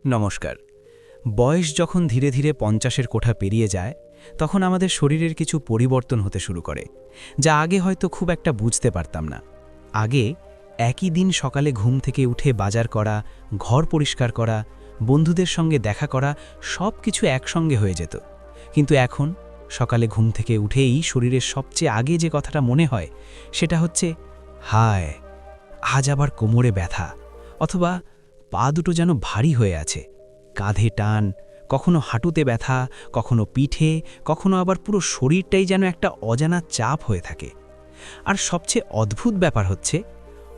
নমস্কার। বয়স যখন ধীরে ধীরে ৫০-এর কোঠা পেরিয়ে যায় তখন আমাদের শরীরের কিছু পরিবর্তন হতে শুরু করে, যা আগে হয়তো খুব একটা বুঝতে পারতাম না। আগে একই দিন সকালে ঘুম থেকে উঠে বাজার করা, ঘর পরিষ্কার করা, বন্ধুদের সঙ্গে দেখা করা সব কিছু একসঙ্গে হয়ে যেত। কিন্তু এখন সকালে ঘুম থেকে উঠেই শরীরের সবচেয়ে আগে যে কথাটা মনে হয় সেটা হচ্ছে, হায়, আজ আবার কোমরে ব্যথা, অথবা পা দুটো যেন ভারী হয়ে আছে, কাঁধে টান, কখনো হাঁটুতে ব্যথা, কখনো পিঠে, কখনো আবার পুরো শরীরটাই যেন একটা অজানা চাপ হয়ে থাকে। আর সবচেয়ে অদ্ভুত ব্যাপার হচ্ছে,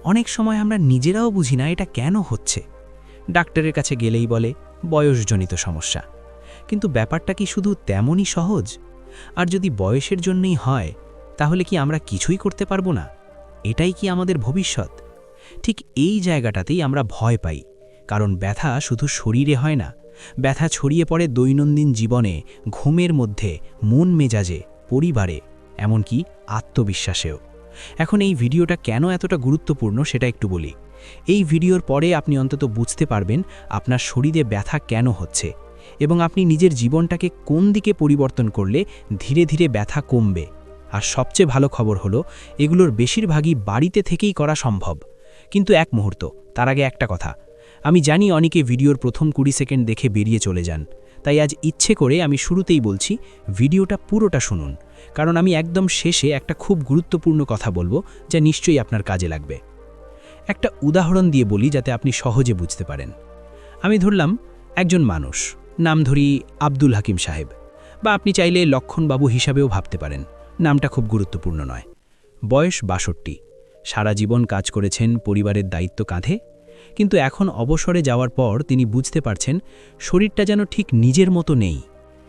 অনেক সময় আমরা নিজেরাও বুঝি না এটা কেন হচ্ছে। ডাক্তারের কাছে গেলেই বলে বয়সজনিত সমস্যা, কিন্তু ব্যাপারটা কি শুধু তেমনই সহজ? আর যদি বয়সের জন্যই হয়, তাহলে কি আমরা কিছুই করতে পারবো না? এটাই কি আমাদের ভবিষ্যৎ? ঠিক এই জায়গাটাতেই আমরা ভয় পাই, কারণ ব্যথা শুধু শরীরে হয় না, ব্যথা ছড়িয়ে পড়ে দৈনন্দিন জীবনে, ঘুমের মধ্যে, মন মেজাজে, পরিবারে, এমনকি আত্মবিশ্বাসেও। এখন এই ভিডিওটা কেন এতটা গুরুত্বপূর্ণ সেটা একটু বলি। এই ভিডিওর পরে আপনি অন্তত বুঝতে পারবেন আপনার শরীরে ব্যথা কেন হচ্ছে, এবং আপনি নিজের জীবনটাকে কোন দিকে পরিবর্তন করলে ধীরে ধীরে ব্যথা কমবে। আর সবচেয়ে ভালো খবর হলো, এগুলোর বেশিরভাগই বাড়িতে থেকেই করা সম্ভব। কিন্তু এক মুহূর্ত, তার আগে একটা কথা। আমি জানি অনেকে ভিডিওর প্রথম 20 সেকেন্ড দেখে বেরিয়ে চলে যান, তাই আজ ইচ্ছে করে আমি শুরুতেই বলছি, ভিডিওটা পুরোটা শুনুন, কারণ আমি একদম শেষে একটা খুব গুরুত্বপূর্ণ কথা বলবো, যা নিশ্চয়ই আপনার কাজে লাগবে। একটা উদাহরণ দিয়ে বলি যাতে আপনি সহজে বুঝতে পারেন। আমি ধরলাম একজন মানুষ, নাম ধরি আব্দুল হাকিম সাহেব, বা আপনি চাইলে লক্ষণবাবু হিসাবেও ভাবতে পারেন, নামটা খুব গুরুত্বপূর্ণ নয়। বয়স ৬২, সারা জীবন কাজ করেছেন, পরিবারের দায়িত্ব কাঁধে, কিন্তু এখন অবসরে যাওয়ার পর তিনি বুঝতে পারছেন শরীরটা যেন ঠিক নিজের মতো নেই।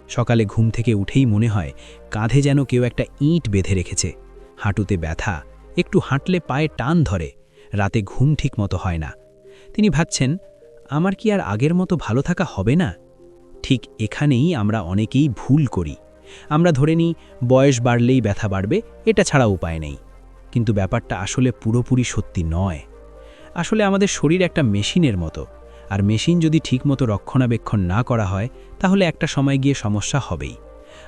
সকালে ঘুম থেকে উঠেই মনে হয় কাঁধে যেন কেউ একটা ইঁট বেঁধে রেখেছে, হাঁটুতে ব্যথা, একটু হাঁটলে পায়ে টান ধরে, রাতে ঘুম ঠিক মতো হয় না। তিনি ভাবছেন, আমার কি আর আগের মতো ভালো থাকা হবে না? ঠিক এখানেই আমরা অনেকেই ভুল করি। আমরা ধরে নিই বয়স বাড়লেই ব্যথা বাড়বে, এটা ছাড়া উপায় নেই। কিন্তু ব্যাপারটা আসলে পুরোপুরি সত্যি নয়। আসলে আমাদের শরীর একটা মেশিনের মতো, আর মেশিন যদি ঠিকমতো রক্ষণাবেক্ষণ না করা হয়, তাহলে একটা সময় গিয়ে সমস্যা হবেই।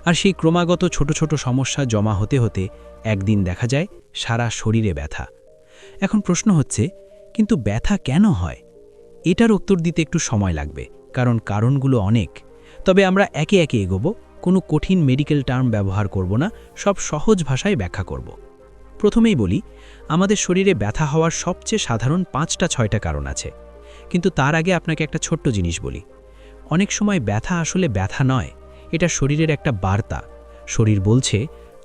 আর সেই ক্রমাগত ছোট ছোট সমস্যা জমা হতে হতে একদিন দেখা যায় সারা শরীরে ব্যথা। এখন প্রশ্ন হচ্ছে, কিন্তু ব্যথা কেন হয়? এটার উত্তর দিতে একটু সময় লাগবে, কারণ কারণগুলো অনেক। তবে আমরা একে একে এগোবো, কোনো কঠিন মেডিকেল টার্ম ব্যবহার করব না, সব সহজ ভাষায় ব্যাখ্যা করব। প্রথমেই বলি, আমাদের শরীরে ব্যথা হওয়ার সবচেয়ে সাধারণ ৫টা-৬টা কারণ আছে। কিন্তু তার আগে আপনাকে একটা ছোট্ট জিনিস বলি। অনেক সময় ব্যথা আসলে ব্যথা নয়, এটা শরীরের একটা বার্তা। শরীর বলছে,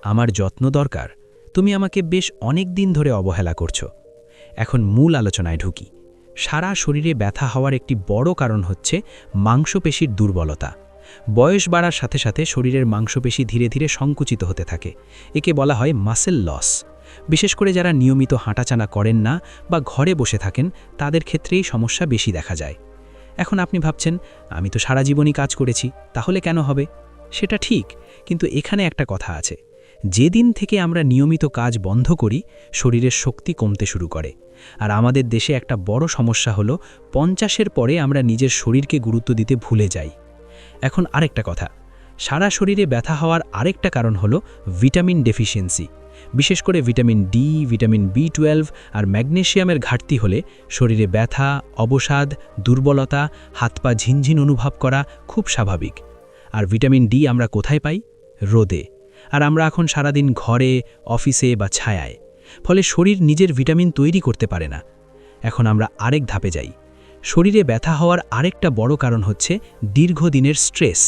আমার যত্ন দরকার, তুমি আমাকে বেশ অনেক দিন ধরে অবহেলা করছো। এখন মূল আলোচনায় ঢুকি। সারা শরীরে ব্যথা হওয়ার একটি বড় কারণ হচ্ছে মাংসপেশির দুর্বলতা। বয়স বাড়ার সাথে সাথে শরীরের মাংসপেশি ধীরে ধীরে সংকুচিত হতে থাকে। একে বলা হয় মাসেল লস। বিশেষ করে যারা নিয়মিত হাঁটাচানা করেন না বা ঘরে বসে থাকেন, তাদের ক্ষেত্রেই সমস্যা বেশি দেখা যায়। এখন আপনি ভাবছেন, আমি তো সারা জীবনই কাজ করেছি, তাহলে কেন হবে? সেটা ঠিক, কিন্তু এখানে একটা কথা আছে। যেদিন থেকে আমরা নিয়মিত কাজ বন্ধ করি, শরীরের শক্তি কমতে শুরু করে। আর আমাদের দেশে একটা বড় সমস্যা হলো, ৫০-এর পরে আমরা নিজের শরীরকে গুরুত্ব দিতে ভুলে যাই। এখন আরেকটা কথা, সারা শরীরে ব্যথা হওয়ার আরেকটা কারণ হলো ভিটামিন ডেফিসিয়েন্সি। বিশেষ করে ভিটামিন ডি, ভিটামিন বি12 আর ম্যাগনেসিয়ামের ঘাটতি হলে শরীরে ব্যথা, অবসাদ, দুর্বলতা, হাত পা ঝিনঝিন অনুভব করা খুব স্বাভাবিক। আর ভিটামিন ডি আমরা কোথায় পাই? রোদে। আর আমরা এখন সারাদিন ঘরে, অফিসে বা ছায়ায়, ফলে শরীর নিজের ভিটামিন তৈরি করতে পারে না। এখন আমরা আরেক ধাপে যাই। শরীরে ব্যথা হওয়ার আরেকটা বড় কারণ হচ্ছে দীর্ঘদিনের স্ট্রেস।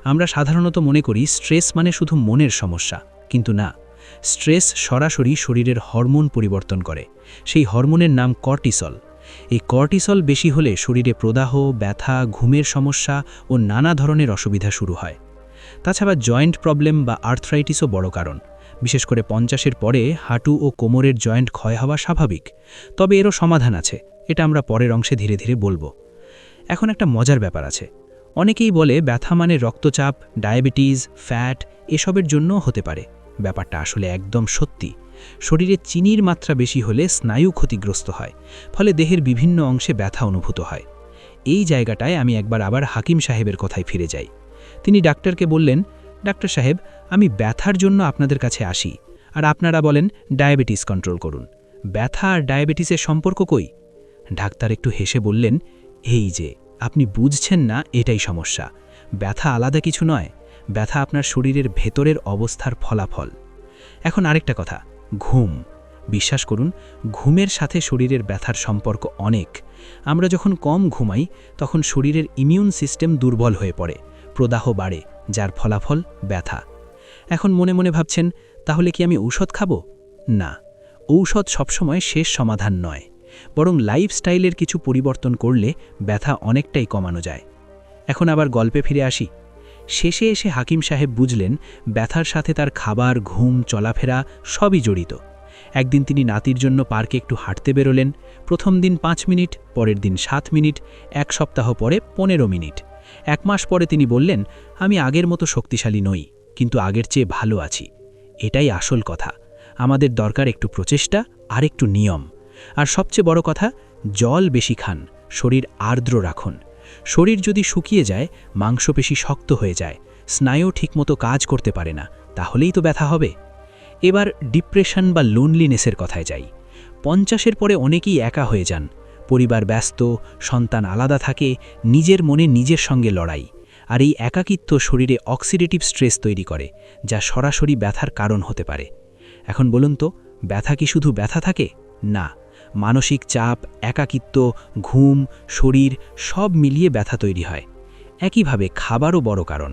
আমরা সাধারণত মনে করি স্ট্রেস মানে শুধু মনের সমস্যা, কিন্তু না। স্ট্রেস সরাসরি শরীরের হরমোন পরিবর্তন করে। সেই হরমোনের নাম কর্টিসল। এই কর্টিসল বেশি হলে শরীরে প্রদাহ, ব্যথা, ঘুমের সমস্যা ও নানা ধরনের অসুবিধা শুরু হয়। তাছাড়া জয়েন্ট প্রবলেম বা আর্থ্রাইটিসও বড় কারণ। বিশেষ করে ৫০-এর পরে হাঁটু ও কোমরের জয়েন্ট ক্ষয় হওয়া স্বাভাবিক, তবে এরও সমাধান আছে। এটা আমরা পরের অংশে ধীরে ধীরে বলবো। এখন একটা মজার ব্যাপার আছে। অনেকেই বলে ব্যথা মানে রক্তচাপ, ডায়াবেটিস, ফ্যাট এসবের জন্যও হতে পারে। ব্যাপারটা আসলে একদম সত্যি। শরীরে চিনির মাত্রা বেশি হলে স্নায়ু ক্ষতিগ্রস্ত হয়, ফলে দেহের বিভিন্ন অংশে ব্যথা অনুভূত হয়। এই জায়গাটায় আমি একবার আবার হাকিম সাহেবের কথায় ফিরে যাই। তিনি ডাক্তারকে বললেন, ডাক্তার সাহেব, আমি ব্যথার জন্য আপনাদের কাছে আসি, আর আপনারা বলেন ডায়াবেটিস কন্ট্রোল করুন। ব্যথা আর ডায়াবেটিসের সম্পর্ক কই? ডাক্তার একটু হেসে বললেন, এই যে আপনি বুঝছেন না, এটাই সমস্যা। ব্যথা আলাদা কিছু নয়, ব্যথা আপনার শরীরের ভেতরের অবস্থার ফলাফল। এখন আরেকটা কথা, ঘুম। বিশ্বাস করুন, ঘুমের সাথে শরীরের ব্যথার সম্পর্ক অনেক। আমরা যখন কম ঘুমাই তখন শরীরের ইমিউন সিস্টেম দুর্বল হয়ে পড়ে, প্রদাহ বাড়ে, যার ফলাফল ব্যথা। এখন মনে মনে ভাবছেন, তাহলে কি আমি ঔষধ খাব? না, ঔষধ সবসময় শেষ সমাধান নয়, বরং লাইফস্টাইলের কিছু পরিবর্তন করলে ব্যথা অনেকটাই কমানো যায়। এখন আবার গল্পে ফিরে আসি। শেষে এসে হাকিম সাহেব বুঝলেন ব্যথার সাথে তার খাবার, ঘুম, চলাফেরা সবই জড়িত। একদিন তিনি নাতির জন্য পার্কে একটু হাঁটতে বেরোলেন। প্রথম দিন 5 মিনিট, পরের দিন 7 মিনিট, 1 সপ্তাহ পরে 15 মিনিট। 1 মাস পরে তিনি বললেন, আমি আগের মতো শক্তিশালী নই, কিন্তু আগের চেয়ে ভালো আছি। এটাই আসল কথা। আমাদের দরকার একটু প্রচেষ্টা আর একটু নিয়ম। আর সবচেয়ে বড় কথা, জল বেশি খান, শরীর আর্দ্র রাখুন। শরীর যদি শুকিয়ে যায়, মাংসপেশি শক্ত হয়ে যায়, স্নায়ু ঠিকমতো কাজ করতে পারে না, তাহলেই তো ব্যথা হবে। এবার ডিপ্রেশন বা লোনলিনেসের কথায় যাই। 50-এর পরে অনেকেই একা হয়ে যান। পরিবার ব্যস্ত, সন্তান আলাদা থাকে, নিজের মনে নিজের সঙ্গে লড়াই। আর এই একাকিত্ব শরীরে অক্সিডেটিভ স্ট্রেস তৈরি করে, যা সরাসরি ব্যথার কারণ হতে পারে। এখন বলুন তো, ব্যথা কি শুধু ব্যথা থাকে? না, মানসিক চাপ, একাকিত্ব, ঘুম, শরীর সব মিলিয়ে ব্যথা তৈরি হয়। একইভাবে খাবারও বড় কারণ।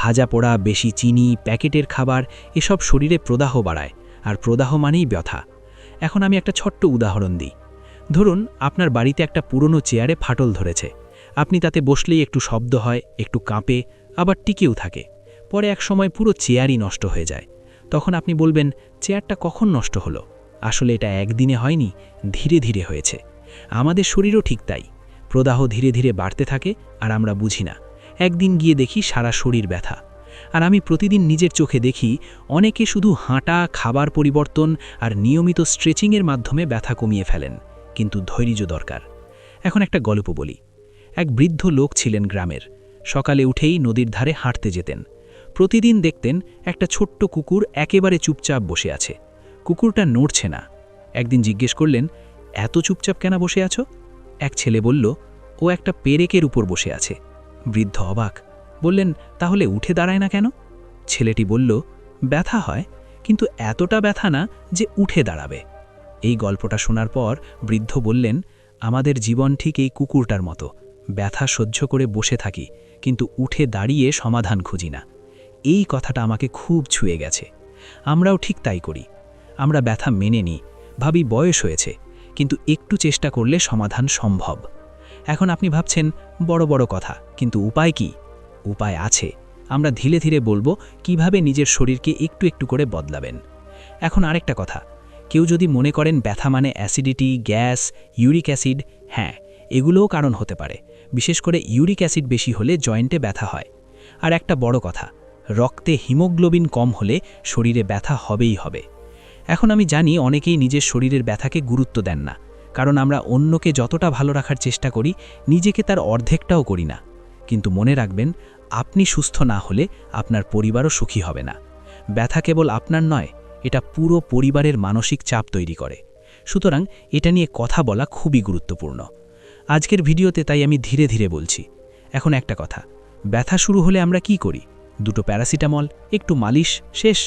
ভাজা পোড়া, বেশি চিনি, প্যাকেটের খাবার এসব শরীরে প্রদাহ বাড়ায়, আর প্রদাহ মানেই ব্যথা। এখন আমি একটা ছোট্ট উদাহরণ দিই। ধরুন আপনার বাড়িতে একটা পুরনো চেয়ারে ফাটল ধরেছে। আপনি তাতে বসলেই একটু শব্দ হয়, একটু কাঁপে, আবার টিকেও থাকে। পরে এক সময় পুরো চেয়ারই নষ্ট হয়ে যায়। তখন আপনি বলবেন, চেয়ারটা কখন নষ্ট হলো? আসলে এটা একদিনে হয়নি, ধীরে ধীরে হয়েছে। আমাদের শরীরও ঠিক তাই। প্রদাহ ধীরে ধীরে বাড়তে থাকে, আর আমরা বুঝি না। একদিন গিয়ে দেখি সারা শরীর ব্যথা। আর আমি প্রতিদিন নিজের চোখে দেখি অনেকে শুধু হাঁটা, খাবার পরিবর্তন আর নিয়মিত স্ট্রেচিংয়ের মাধ্যমে ব্যথা কমিয়ে ফেলেন, কিন্তু ধৈর্য দরকার। এখন একটা গল্প বলি। এক বৃদ্ধ লোক ছিলেন গ্রামের। সকালে উঠেই নদীর ধারে হাঁটতে যেতেন। প্রতিদিন দেখতেন একটা ছোট্ট কুকুর একেবারে চুপচাপ বসে আছে। কুকুরটা নড়ছে না। একদিন জিজ্ঞেস করলেন, এত চুপচাপ কেন বসে আছো? এক ছেলে বলল, ও একটা পেরেকের উপর বসে আছে। বৃদ্ধ অবাক, বললেন, তাহলে উঠে দাঁড়ায় না কেন? ছেলেটি বলল, ব্যথা হয়, কিন্তু এতটা ব্যথা না যে উঠে দাঁড়াবে। এই গল্পটা শোনার পর বৃদ্ধ বললেন, আমাদের জীবন ঠিক এই কুকুরটার মতো। ব্যথা সহ্য করে বসে থাকি, কিন্তু উঠে দাঁড়িয়ে সমাধান খুঁজি না। এই কথাটা আমাকে খুব ছুঁয়ে গেছে। আমরাও ঠিক তাই করি। আমরা ব্যথা মেনে নিই, ভাবি বয়স হয়েছে, কিন্তু একটু চেষ্টা করলে সমাধান সম্ভব। এখন আপনি ভাবছেন, বড় বড় কথা, কিন্তু উপায় কি? উপায় আছে। আমরা ধীরে ধীরে বলবো কিভাবে নিজের শরীরকে একটু একটু করে বদলাবেন। এখন আরেকটা কথা, কেউ যদি মনে করেন ব্যথা মানে অ্যাসিডিটি, গ্যাস, ইউরিক অ্যাসিড, হ্যাঁ, এগুলোও কারণ হতে পারে। বিশেষ করে ইউরিক অ্যাসিড বেশি হলে জয়েন্টে ব্যথা হয়। আর একটা বড় কথা, রক্তে হিমোগ্লোবিন কম হলে শরীরে ব্যথা হবেই হবে। এখন আমি জানি অনেকেই নিজের শরীরের ব্যথাকে গুরুত্ব দেন না, কারণ আমরা অন্যকে যতটা ভালো রাখার চেষ্টা করি, নিজেকে তার অর্ধেকটাও করি না। কিন্তু মনে রাখবেন, আপনি সুস্থ না হলে আপনার পরিবারও সুখী হবে না। ব্যথা কেবল আপনার নয়, এটা পুরো পরিবারের মানসিক চাপ তৈরি করে। সুতরাং এটা নিয়ে কথা বলা খুবই গুরুত্বপূর্ণ। আজকের ভিডিওতে তাই আমি ধীরে ধীরে বলছি। এখন একটা কথা, ব্যথা শুরু হলে আমরা কি করি? 2 প্যারাসিটামল, একটু মালিশ, শেষ।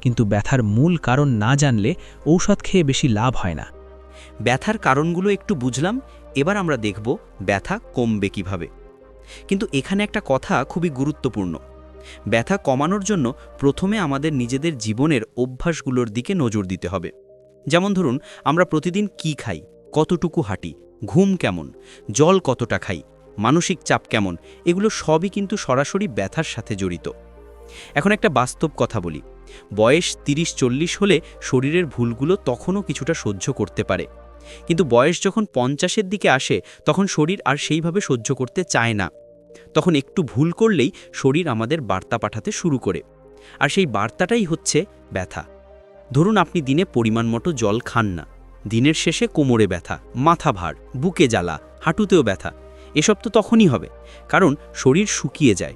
কিন্তু ব্যথার মূল কারণ না জানলে ঔষধ খেয়ে বেশি লাভ হয় না। ব্যথার কারণগুলো একটু বুঝলাম, এবার আমরা দেখব ব্যথা কমবে কিভাবে। কিন্তু এখানে একটা কথা খুবই গুরুত্বপূর্ণ। ব্যথা কমানোর জন্য প্রথমে আমাদের নিজেদের জীবনের অভ্যাসগুলোর দিকে নজর দিতে হবে। যেমন ধরুন, আমরা প্রতিদিন কি খাই, কতটুকু হাঁটি, ঘুম কেমন, জল কতটা খাই, মানসিক চাপ কেমন, এগুলো সবই কিন্তু সরাসরি ব্যথার সাথে জড়িত। এখন একটা বাস্তব কথা বলি, বয়স 30-40 হলে শরীরের ভুলগুলো তখনও কিছুটা সহ্য করতে পারে, কিন্তু বয়স যখন 50-এর দিকে আসে তখন শরীর আর সেইভাবে সহ্য করতে চায় না। তখন একটু ভুল করলেই শরীর আমাদের বার্তা পাঠাতে শুরু করে, আর সেই বার্তাটাই হচ্ছে ব্যথা। ধরুন আপনি দিনে পরিমাণ মতো জল খান না, দিনের শেষে কোমরে ব্যথা, মাথা ভার, বুকে জ্বালা, হাঁটুতেও ব্যথা। এসব তো তখনই হবে, কারণ শরীর শুকিয়ে যায়।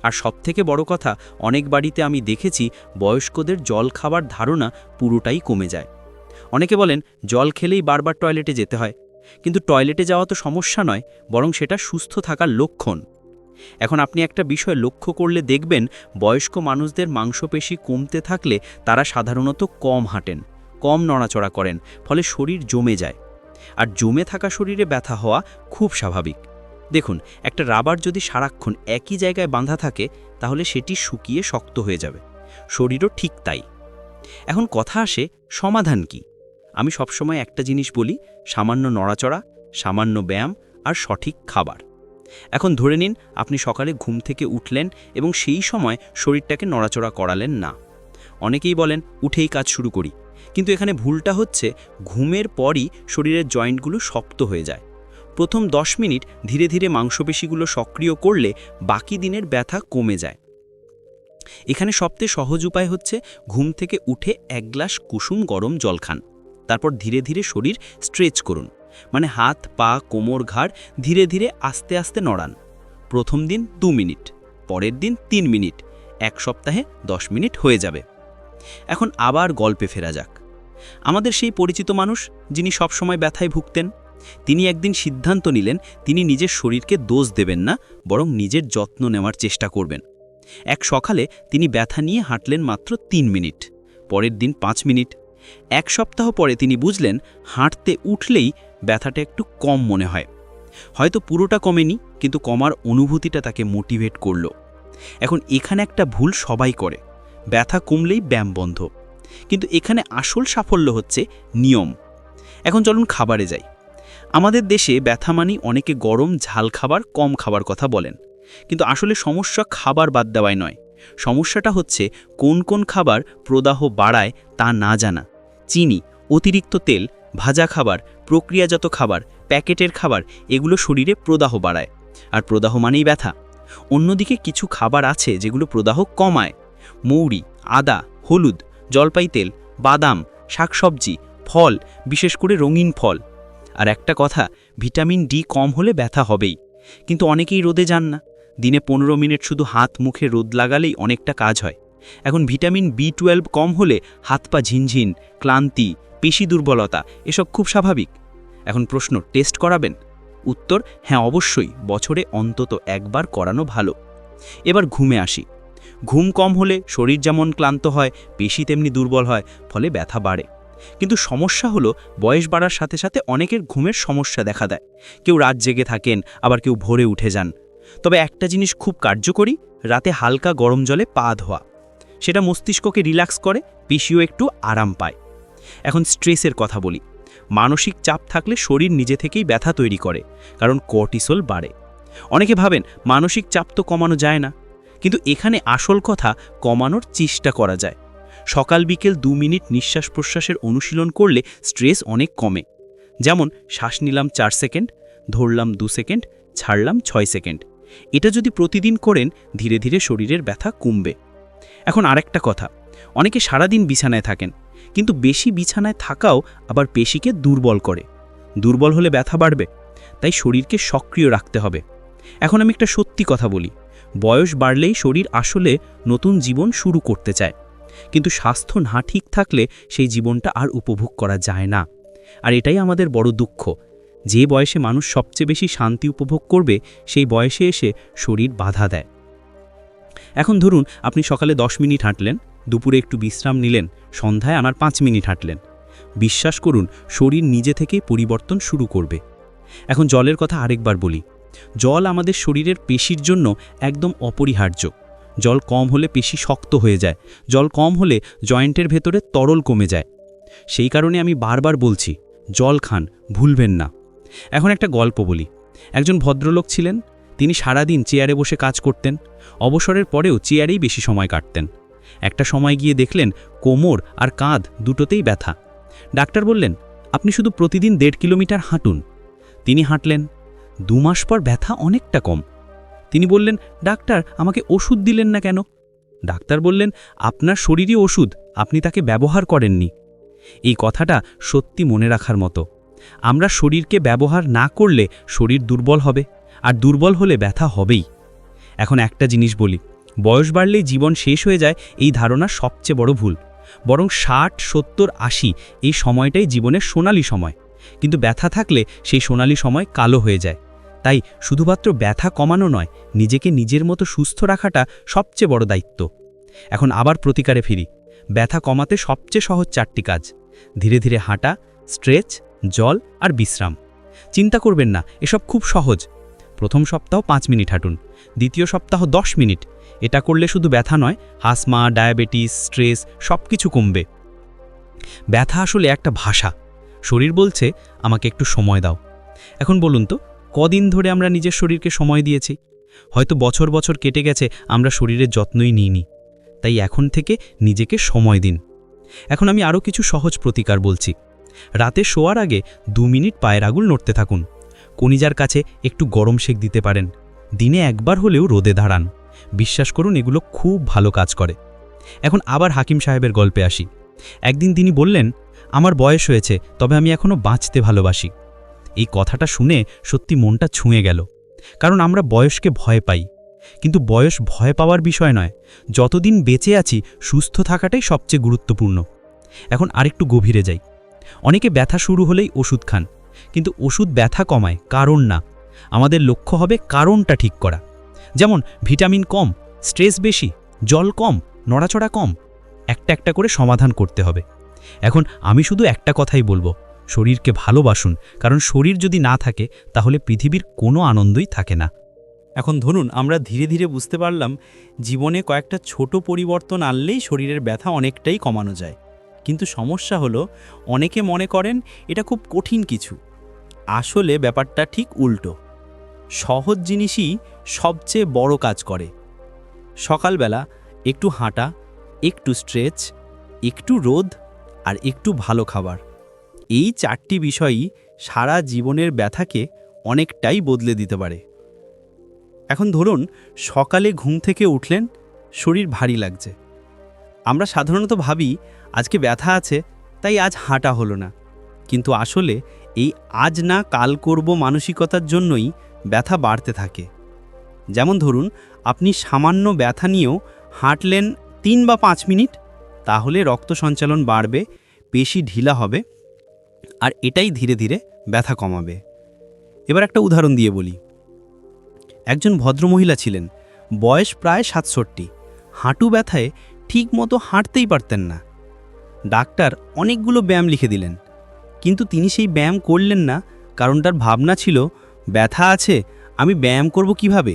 আর সবথেকে বড় কথা, অনেক বাড়িতে আমি দেখেছি বয়স্কদের জল খাবার ধারণা পুরোটাই কমে যায়। অনেকে বলেন জল খেলেই বারবার টয়লেটে যেতে হয়, কিন্তু টয়লেটে যাওয়া তো সমস্যা নয়, বরং সেটা সুস্থ থাকার লক্ষণ। এখন আপনি একটা বিষয় লক্ষ্য করলে দেখবেন, বয়স্ক মানুষদের মাংসপেশি কমতে থাকলে তারা সাধারণত কম হাঁটেন, কম নড়াচড়া করেন, ফলে শরীর জমে যায়। আর জমে থাকা শরীরে ব্যথা হওয়া খুব স্বাভাবিক। দেখুন, একটা রাবার যদি সারাক্ষণ একই জায়গায় বাঁধা থাকে, তাহলে সেটি শুকিয়ে শক্ত হয়ে যাবে। শরীরও ঠিক তাই। এখন কথা আসে, সমাধান কি? আমি সবসময় একটা জিনিস বলি, সামান্য নড়াচড়া, সামান্য ব্যায়াম আর সঠিক খাবার। এখন ধরে নিন আপনি সকালে ঘুম থেকে উঠলেন এবং সেই সময় শরীরটাকে নড়াচড়া করালেন না। অনেকেই বলেন উঠেই কাজ শুরু করি, কিন্তু এখানে ভুলটা হচ্ছে ঘুমের পরই শরীরের জয়েন্টগুলো শক্ত হয়ে যায়। প্রথম 10 মিনিট ধীরে ধীরে মাংসপেশিগুলো সক্রিয় করলে বাকি দিনের ব্যথা কমে যায়। এখানে সবচেয়ে সহজ উপায় হচ্ছে ঘুম থেকে উঠে 1 গ্লাস কুসুম গরম জল খান। তারপর ধীরে ধীরে শরীর স্ট্রেচ করুন, মানে হাত, পা, কোমর, ঘাড় ধীরে ধীরে আস্তে আস্তে নড়ান। প্রথম দিন 2 মিনিট, পরের দিন 3 মিনিট, 1 সপ্তাহে 10 মিনিট হয়ে যাবে। এখন আবার গল্পে ফেরা যাক। আমাদের সেই পরিচিত মানুষ যিনি সবসময় ব্যথায় ভুগতেন, তিনি একদিন সিদ্ধান্ত নিলেন তিনি নিজের শরীরকে দোষ দেবেন না, বরং নিজের যত্ন নেওয়ার চেষ্টা করবেন। এক সকালে তিনি ব্যথা নিয়ে হাঁটলেন মাত্র 3 মিনিট, পরের দিন 5 মিনিট। 1 সপ্তাহ পরে তিনি বুঝলেন হাঁটতে উঠলেই ব্যথাটা একটু কম মনে হয়। হয়তো পুরোটা কমেনি, কিন্তু কমার অনুভূতিটা তাকে মোটিভেট করল। এখন এখানে একটা ভুল সবাই করে, ব্যথা কমলেই ব্যায়াম বন্ধ। কিন্তু এখানে আসল সাফল্য হচ্ছে নিয়ম। এখন চলুন খাবারে যাই। আমাদের দেশে ব্যথা মানেই অনেকে গরম ঝাল খাবার কম খাবার কথা বলেন, কিন্তু আসলে সমস্যা খাবার বাদ দেওয়াই নয়। সমস্যাটা হচ্ছে কোন কোন খাবার প্রদাহ বাড়ায় তা না জানা। চিনি, অতিরিক্ত তেল, ভাজা খাবার, প্রক্রিয়াজাত খাবার, প্যাকেটের খাবার, এগুলো শরীরে প্রদাহ বাড়ায়, আর প্রদাহ মানেই ব্যথা। অন্যদিকে কিছু খাবার আছে যেগুলো প্রদাহ কমায়। মৌরি, আদা, হলুদ, জলপাই তেল, বাদাম, শাকসবজি, ফল, বিশেষ করে রঙিন ফল। আর একটা কথা, ভিটামিন ডি কম হলে ব্যথা হবেই, কিন্তু অনেকেই রোদে যান না। দিনে 15 মিনিট শুধু হাত মুখে রোদ লাগালেই অনেকটা কাজ হয়। এখন ভিটামিন B12 কম হলে হাত পা ঝিনঝিন, ক্লান্তি, পেশি দুর্বলতা, এসব খুব স্বাভাবিক। এখন প্রশ্ন, টেস্ট করাবেন? উত্তর, হ্যাঁ অবশ্যই, বছরে অন্তত একবার করানো ভালো। এবার ঘুমে আসি। ঘুম কম হলে শরীর যেমন ক্লান্ত হয়, পেশি তেমনি দুর্বল হয়, ফলে ব্যথা বাড়ে। কিন্তু সমস্যা হলো বয়স বাড়ার সাথে সাথে অনেকের ঘুমের সমস্যা দেখা দেয়। কেউ রাত জেগে থাকেন, আবার কেউ ভোরে উঠে যান। তবে একটা জিনিস খুব কার্যকরী, রাতে হালকা গরম জলে পা ধোয়া। সেটা মস্তিষ্ককে রিল্যাক্স করে, পেশিও একটু আরাম পায়। এখন স্ট্রেসের কথা বলি। মানসিক চাপ থাকলে শরীর নিজে থেকেই ব্যথা তৈরি করে, কারণ কর্টিসল বাড়ে। অনেকে ভাবেন মানসিক চাপ তো কমানো যায় না, কিন্তু এখানে আসল কথা, কমানোর চেষ্টা করা যায়। সকাল বিকেল 2 মিনিট নিঃশ্বাস প্রশ্বাসের অনুশীলন করলে স্ট্রেস অনেক কমে। যেমন শ্বাস নিলাম 4 সেকেন্ড, ধরলাম 2 সেকেন্ড, ছাড়লাম 6 সেকেন্ড। এটা যদি প্রতিদিন করেন, ধীরে ধীরে শরীরের ব্যথা কমবে। এখন আরেকটা কথা, অনেকে সারাদিন বিছানায় থাকেন, কিন্তু বেশি বিছানায় থাকাও আবার পেশিকে দুর্বল করে। দুর্বল হলে ব্যথা বাড়বে, তাই শরীরকে সক্রিয় রাখতে হবে। এখন আমি একটা সত্যি কথা বলি, বয়স বাড়লেই শরীর আসলে নতুন জীবন শুরু করতে চায়, কিন্তু স্বাস্থ্য না ঠিক থাকলে সেই জীবনটা আর উপভোগ করা যায় না। আর এটাই আমাদের বড় দুঃখ, যে বয়সে মানুষ সবচেয়ে বেশি শান্তি উপভোগ করবে, সেই বয়সে এসে শরীর বাধা দেয়। এখন ধরুন আপনি সকালে 10 মিনিট হাঁটলেন, দুপুরে একটু বিশ্রাম নিলেন, সন্ধ্যায় আনার 5 মিনিট হাঁটলেন। বিশ্বাস করুন, শরীর নিজে থেকেই পরিবর্তন শুরু করবে। এখন জলের কথা আরেকবার বলি। জল আমাদের শরীরের পেশির জন্য একদম অপরিহার্য। জল কম হলে পেশি শক্ত হয়ে যায়, জল কম হলে জয়েন্টের ভেতরে তরল কমে যায়। সেই কারণে আমি বারবার বলছি, জল খান, ভুলবেন না। এখন একটা গল্প বলি। একজন ভদ্রলোক ছিলেন, তিনি সারাদিন চেয়ারে বসে কাজ করতেন, অবসরের পরেও চেয়ারেই বেশি সময় কাটতেন। একটা সময় গিয়ে দেখলেন কোমর আর কাঁধ দুটোতেই ব্যথা। ডাক্তার বললেন, আপনি শুধু প্রতিদিন 1.5 কিলোমিটার হাঁটুন। তিনি হাঁটলেন, 2 মাস পর ব্যথা অনেকটা কম। তিনি বললেন, ডাক্তার আমাকে ওষুধ দিলেন না কেন? ডাক্তার বললেন, আপনার শরীরই ওষুধ, আপনি তাকে ব্যবহার করেননি। এই কথাটা সত্যি মনে রাখার মতো। আমরা শরীরকে ব্যবহার না করলে শরীর দুর্বল হবে, আর দুর্বল হলে ব্যথা হবেই। এখন একটা জিনিস বলি, বয়স বাড়লেই জীবন শেষ হয়ে যায় এই ধারণা সবচেয়ে বড় ভুল। বরং 60, 70, 80 এই সময়টাই জীবনের সোনালি সময়। কিন্তু ব্যথা থাকলে সেই সোনালি সময় কালো হয়ে যায়। তাই শুধুমাত্র ব্যথা কমানো নয়, নিজেকে নিজের মতো সুস্থ রাখাটা সবচেয়ে বড় দায়িত্ব। এখন আবার প্রতিকারে ফিরি। ব্যথা কমাতে সবচেয়ে সহজ 4টি কাজ: ধীরে ধীরে হাঁটা, স্ট্রেচ, জল আর বিশ্রাম। চিন্তা করবেন না, এসব খুব সহজ। প্রথম সপ্তাহ 5 মিনিট হাঁটুন, দ্বিতীয় সপ্তাহ 10 মিনিট। এটা করলে শুধু ব্যথা নয়, হাসমা, ডায়াবেটিস, স্ট্রেস সব কিছু কমবে। ব্যথা আসলে একটা ভাষা। শরীর বলছে আমাকে একটু সময় দাও। এখন বলুন তো, কদিন ধরে আমরা নিজের শরীরকে সময় দিয়েছি? হয়তো বছর বছর কেটে গেছে, আমরা শরীরের যত্নই নিইনি। তাই এখন থেকে নিজেকে সময় দিন। এখন আমি আরও কিছু সহজ প্রতিকার বলছি। রাতে শোয়ার আগে 2 মিনিট পায়ের আঙুল নড়তে থাকুন। কনিজার কাছে একটু গরম সেক দিতে পারেন। দিনে একবার হলেও রোদে দাঁড়ান। বিশ্বাস করুন, এগুলো খুব ভালো কাজ করে। এখন আবার হাকিম সাহেবের গল্পে আসি। একদিন তিনি বললেন, আমার বয়স হয়েছে, তবে আমি এখনও বাঁচতে ভালোবাসি। এই কথাটা শুনে সত্যি মনটা ছুঁয়ে গেল। কারণ আমরা বয়সকে ভয় পাই, কিন্তু বয়স ভয় পাওয়ার বিষয় নয়। যতদিন বেঁচে আছি, সুস্থ থাকাটাই সবচেয়ে গুরুত্বপূর্ণ। এখন আরেকটু গভীরে যাই। অনেকে ব্যথা শুরু হলেই ওষুধ খান, কিন্তু ওষুধ ব্যথা কমায়, কারণ না। আমাদের লক্ষ্য হবে কারণটা ঠিক করা। যেমন ভিটামিন কম, স্ট্রেস বেশি, জল কম, নড়াচড়া কম। একটা একটা করে সমাধান করতে হবে। এখন আমি শুধু একটা কথাই বলবো, শরীরকে ভালোবাসুন। কারণ শরীর যদি না থাকে, তাহলে পৃথিবীর কোনো আনন্দই থাকে না। এখন ধরুন আমরা ধীরে ধীরে বুঝতে পারলাম, জীবনে কয়েকটা ছোট পরিবর্তন আনলেই শরীরের ব্যথা অনেকটাই কমানো যায়। কিন্তু সমস্যা হলো, অনেকে মনে করেন এটা খুব কঠিন কিছু। আসলে ব্যাপারটা ঠিক উল্টো। সহজ জিনিসই সবচেয়ে বড় কাজ করে। সকালবেলা একটু হাঁটা, একটু স্ট্রেচ, একটু রোদ আর একটু ভালো খাবার, এই 4টি বিষয়ই সারা জীবনের ব্যথাকে অনেকটাই বদলে দিতে পারে। এখন ধরুন সকালে ঘুম থেকে উঠলেন, শরীর ভারী লাগছে। আমরা সাধারণত ভাবি আজকে ব্যথা আছে, তাই আজ হাঁটা হলো না। কিন্তু আসলে এই আজ না কাল করব মানসিকতার জন্যই ব্যথা বাড়তে থাকে। যেমন ধরুন আপনি সামান্য ব্যথা নিয়েও হাঁটলেন 3 বা 5 মিনিট, তাহলে রক্ত সঞ্চালন বাড়বে, পেশি ঢিলা হবে, আর এটাই ধীরে ধীরে ব্যথা কমাবে। এবার একটা উদাহরণ দিয়ে বলি। একজন ভদ্রমহিলা ছিলেন, বয়স প্রায় 67। হাঁটু ব্যথায় ঠিক মতো হাঁটতেই পারতেন না। ডাক্তার অনেকগুলো ব্যায়াম লিখে দিলেন, কিন্তু তিনি সেই ব্যায়াম করলেন না, কারণ তার ভাবনা ছিল ব্যথা আছে, আমি ব্যায়াম করব কিভাবে।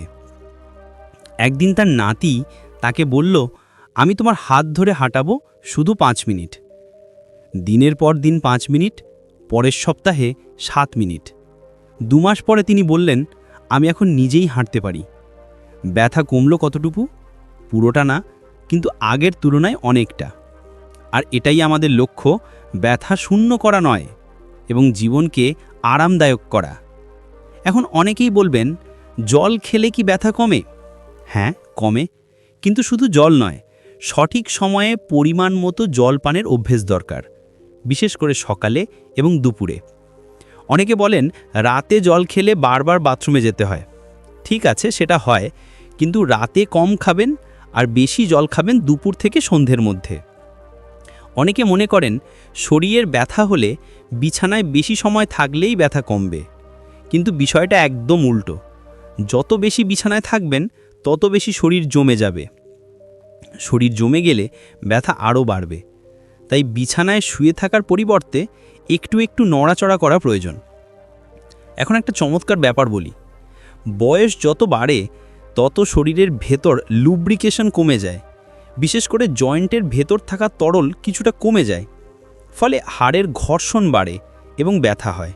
একদিন তার নাতি তাকে বলল, আমি তোমার হাত ধরে হাঁটাবো শুধু 5 মিনিট। দিনের পর দিন 5 মিনিট, পরের সপ্তাহে 7 মিনিট। 2 মাস পরে তিনি বললেন, আমি এখন নিজেই হাঁটতে পারি। ব্যথা কমলো কতটুকু? পুরোটা না, কিন্তু আগের তুলনায় অনেকটা। আর এটাই আমাদের লক্ষ্য, ব্যথা শূন্য করা নয়, এবং জীবনকে আরামদায়ক করা। এখন অনেকেই বলবেন, জল খেলে কি ব্যথা কমে? হ্যাঁ, কমে, কিন্তু শুধু জল নয়, সঠিক সময়ে পরিমাণ মতো জল পানের অভ্যেস দরকার, বিশেষ করে সকালে এবং দুপুরে। অনেকে বলেন রাতে জল খেলে বারবার বাথরুমে যেতে হয়। ঠিক আছে, সেটা হয়, কিন্তু রাতে কম খাবেন আর বেশি জল খাবেন দুপুর থেকে সন্ধ্যের মধ্যে। অনেকে মনে করেন শরীরের ব্যথা হলে বিছানায় বেশি সময় থাকলেই ব্যথা কমবে, কিন্তু বিষয়টা একদম উল্টো। যত বেশি বিছানায় থাকবেন, তত বেশি শরীর জমে যাবে। শরীর জমে গেলে ব্যথা আরও বাড়বে। তাই বিছানায় শুয়ে থাকার পরিবর্তে একটু একটু নড়াচড়া করা প্রয়োজন। এখন একটা চমৎকার ব্যাপার বলি, বয়স যত বাড়ে তত শরীরের ভেতর লুব্রিকেশন কমে যায়, বিশেষ করে জয়েন্টের ভেতর থাকা তরল কিছুটা কমে যায়, ফলে হাড়ের ঘর্ষণ বাড়ে এবং ব্যথা হয়।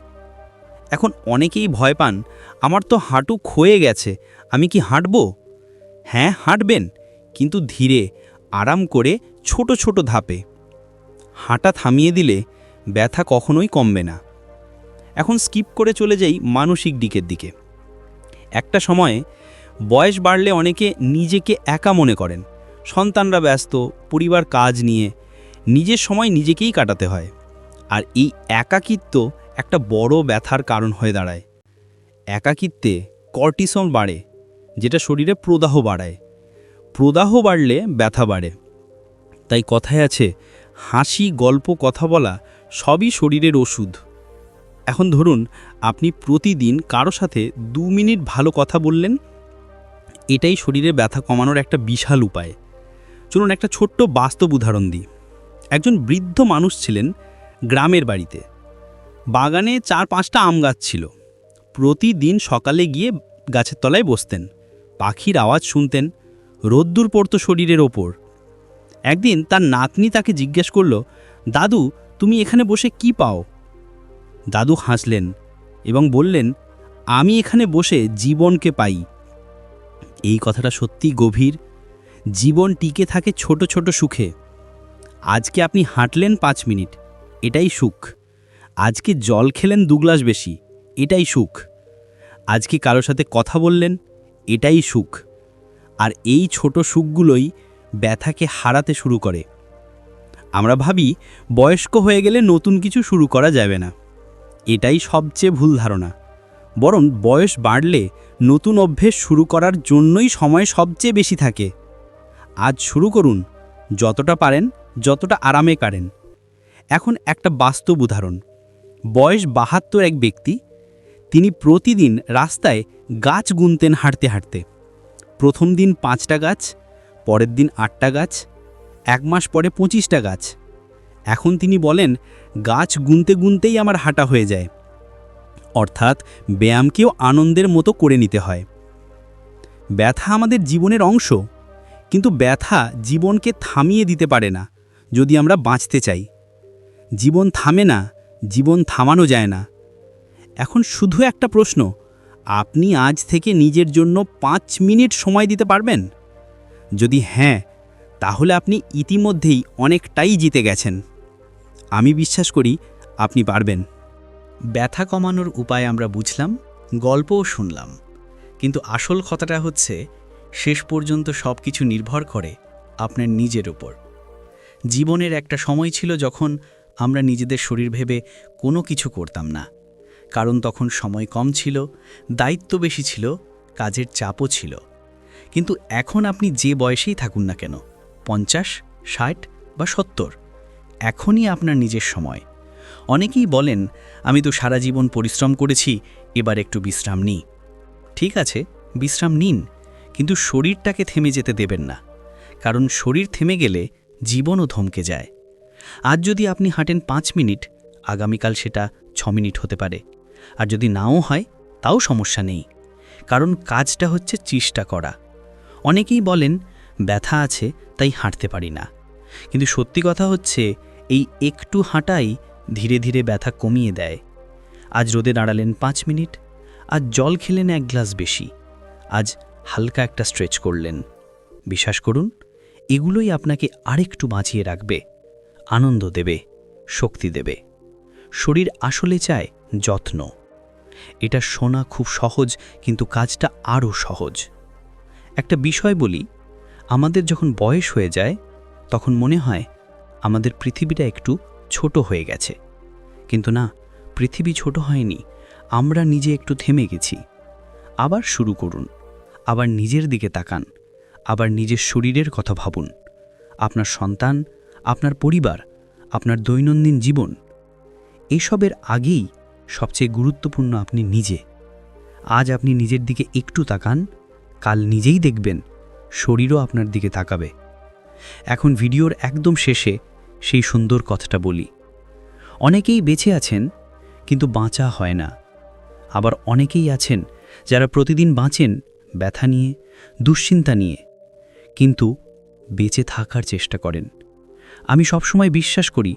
এখন অনেকেই ভয় পান, আমার তো হাঁটু ক্ষয়ে গেছে, আমি কি হাঁটব? হ্যাঁ, হাঁটবেন, কিন্তু ধীরে, আরাম করে, ছোট ছোট ধাপে। হাঁটা থামিয়ে দিলে ব্যথা কখনোই কমবে না। এখন স্কিপ করে চলে যাই মানসিক দিকের দিকে। একটা সময়ে বয়স বাড়লে অনেকে নিজেকে একা মনে করেন। সন্তানরা ব্যস্ত, পরিবার কাজ নিয়ে, নিজের সময় নিজেকেই কাটাতে হয়। আর এই একাকিত্ব একটা বড় ব্যথার কারণ হয়ে দাঁড়ায়। একাকিত্বে কর্টিসল বাড়ে, যেটা শরীরে প্রদাহ বাড়ায়। প্রদাহ বাড়লে ব্যথা বাড়ে। তাই কথায় আছে, হাসি, গল্প, কথা বলা সবই শরীরের ওষুধ। এখন ধরুন আপনি প্রতিদিন কারো সাথে 2 মিনিট ভালো কথা বললেন, এটাই শরীরে ব্যথা কমানোর একটা বিশাল উপায়। চলুন একটা ছোট্ট বাস্তব উদাহরণ দিই। একজন বৃদ্ধ মানুষ ছিলেন গ্রামের বাড়িতে। বাগানে 4-5টা আম গাছ ছিল। প্রতিদিন সকালে গিয়ে গাছের তলায় বসতেন, পাখির আওয়াজ শুনতেন, রোদ্দুর পড়তো শরীরের ওপর। একদিন তার নাতনি তাকে জিজ্ঞেস করল, দাদু, তুমি এখানে বসে কি পাও? দাদু হাসলেন এবং বললেন, আমি এখানে বসে জীবনকে পাই। এই কথাটা সত্যি গভীর। জীবন টিকে থাকে ছোট ছোট সুখে। আজকে আপনি হাঁটলেন 5 মিনিট, এটাই সুখ। আজকে জল খেলেন 2 গ্লাস বেশি, এটাই সুখ। আজকে কারো সাথে কথা বললেন, এটাই সুখ। আর এই ছোট সুখগুলোই ব্যথাকে হারাতে শুরু করে। আমরা ভাবি বয়স্ক হয়ে গেলে নতুন কিছু শুরু করা যাবে না। এটাই সবচেয়ে ভুল ধারণা। বরং বয়স বাড়লে নতুন অভ্যেস শুরু করার জন্যই সময় সবচেয়ে বেশি থাকে। আজ শুরু করুন, যতটা পারেন, যতটা আরামে কাটেন। এখন একটা বাস্তব উদাহরণ। বয়স 72 এক ব্যক্তি। তিনি প্রতিদিন রাস্তায় গাছ গুনতেন হাঁটতে হাঁটতে। প্রথম দিন 5টা গাছ, পরের দিন 8টা গাছ, 1 মাস পরে 25টা গাছ। এখন তিনি বলেন, গাছ গুনতে গুনতেই আমার হাঁটা হয়ে যায়। অর্থাৎ ব্যায়ামকেও আনন্দের মতো করে নিতে হয়। ব্যথা আমাদের জীবনের অংশ, কিন্তু ব্যথা জীবনকে থামিয়ে দিতে পারে না যদি আমরা বাঁচতে চাই। জীবন থামে না, জীবন থামানো যায় না। এখন শুধু একটা প্রশ্ন, আপনি আজ থেকে নিজের জন্য 5 মিনিট সময় দিতে পারবেন? যদি হ্যাঁ, তাহলে আপনি ইতিমধ্যেই অনেকটাই জিতে গেছেন। আমি বিশ্বাস করি আপনি পারবেন। ব্যথা কমানোর উপায় আমরা বুঝলাম, গল্পও শুনলাম, কিন্তু আসল কথাটা হচ্ছে শেষ পর্যন্ত সব কিছু নির্ভর করে আপনার নিজের উপর। জীবনের একটা সময় ছিল যখন আমরা নিজেদের শরীর ভেবে কোনো কিছু করতাম না, কারণ তখন সময় কম ছিল, দায়িত্ব বেশি ছিল, কাজের চাপও ছিল। কিন্তু এখন আপনি যে বয়সেই থাকুন না কেন, 50, 60 বা 70, এখনই আপনার নিজের সময়। অনেকেই বলেন, আমি তো সারা জীবন পরিশ্রম করেছি, এবার একটু বিশ্রাম নিই। ঠিক আছে, বিশ্রাম নিন, কিন্তু শরীরটাকে থেমে যেতে দেবেন না, কারণ শরীর থেমে গেলে জীবনও থমকে যায়। আজ যদি আপনি হাঁটেন 5 মিনিট, আগামীকাল সেটা 6 মিনিট হতে পারে। আর যদি নাও হয়, তাও সমস্যা নেই, কারণ কাজটা হচ্ছে চেষ্টা করা। অনেকেই বলেন, ব্যথা আছে তাই হাঁটতে পারি না, কিন্তু সত্যি কথা হচ্ছে এই একটু হাঁটাই ধীরে ধীরে ব্যথা কমিয়ে দেয়। আজ রোদে দাঁড়ালেন 5 মিনিট, আজ জল খেলেন 1 গ্লাস বেশি, আজ হালকা একটা স্ট্রেচ করলেন। বিশ্বাস করুন, এগুলোই আপনাকে আরেকটু বাঁচিয়ে রাখবে, আনন্দ দেবে, শক্তি দেবে। শরীর আসলে চায় যত্ন। এটা শোনা খুব সহজ, কিন্তু কাজটা আরও সহজ। একটা বিষয় বলি, আমাদের যখন বয়স হয়ে যায় তখন মনে হয় আমাদের পৃথিবীটা একটু ছোট হয়ে গেছে। কিন্তু না, পৃথিবী ছোট হয়নি, আমরা নিজে একটু থেমে গেছি। আবার শুরু করুন, আবার নিজের দিকে তাকান, আবার নিজের শরীরের কথা ভাবুন। আপনার সন্তান, আপনার পরিবার, আপনার দৈনন্দিন জীবন, এসবের আগেই সবচেয়ে গুরুত্বপূর্ণ আপনি নিজে। আজ আপনি নিজের দিকে একটু তাকান, কাল নিজেই দেখবেন শরীরও আপনার দিকে তাকাবে। এখন ভিডিওর একদম শেষে সেই সুন্দর কথাটা বলি। অনেকেই বেঁচে আছেন কিন্তু বাঁচা হয় না। আবার অনেকেই আছেন যারা প্রতিদিন বাঁচেন ব্যথা নিয়ে, দুশ্চিন্তা নিয়ে, কিন্তু বেঁচে থাকার চেষ্টা করেন। আমি সবসময় বিশ্বাস করি,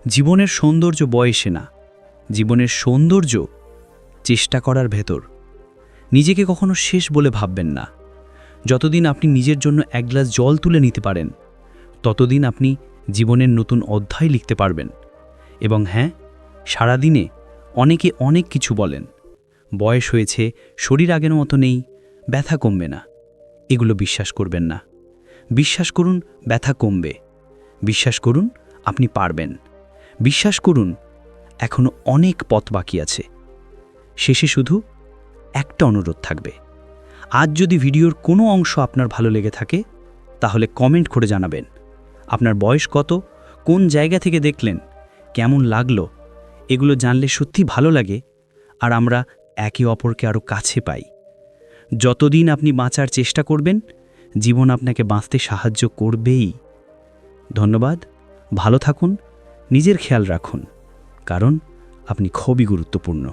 জীবনের সৌন্দর্য বয়সে না, জীবনের সৌন্দর্য চেষ্টা করার ভেতর। নিজেকে কখনো শেষ বলে ভাববেন না। যতদিন আপনি নিজের জন্য 1 গ্লাস জল তুলে নিতে পারেন, ততদিন আপনি জীবনের নতুন অধ্যায় লিখতে পারবেন। এবং হ্যাঁ, সারাদিনে অনেকে অনেক কিছু বলেন, বয়স হয়েছে, শরীর আগের মতো নেই, ব্যথা কমবে না। এগুলো বিশ্বাস করবেন না। বিশ্বাস করুন ব্যথা কমবে। বিশ্বাস করুন আপনি পারবেন। বিশ্বাস করুন এখনো অনেক পথ বাকি আছে। শেষে শুধু একটা অনুরোধ থাকবে, আজ যদি ভিডিওর কোনো অংশ আপনার ভালো লেগে থাকে তাহলে কমেন্ট করে জানাবেন আপনার বয়স কত, কোন জায়গা থেকে দেখলেন, কেমন লাগলো। এগুলো জানলে সত্যি ভালো লাগে আর আমরা একে অপরকে আরও কাছে পাই। যতদিন আপনি বাঁচার চেষ্টা করবেন, জীবন আপনাকে বাঁচতে সাহায্য করবেই। ধন্যবাদ, ভালো থাকুন, নিজের খেয়াল রাখুন, কারণ আপনি খুবই গুরুত্বপূর্ণ।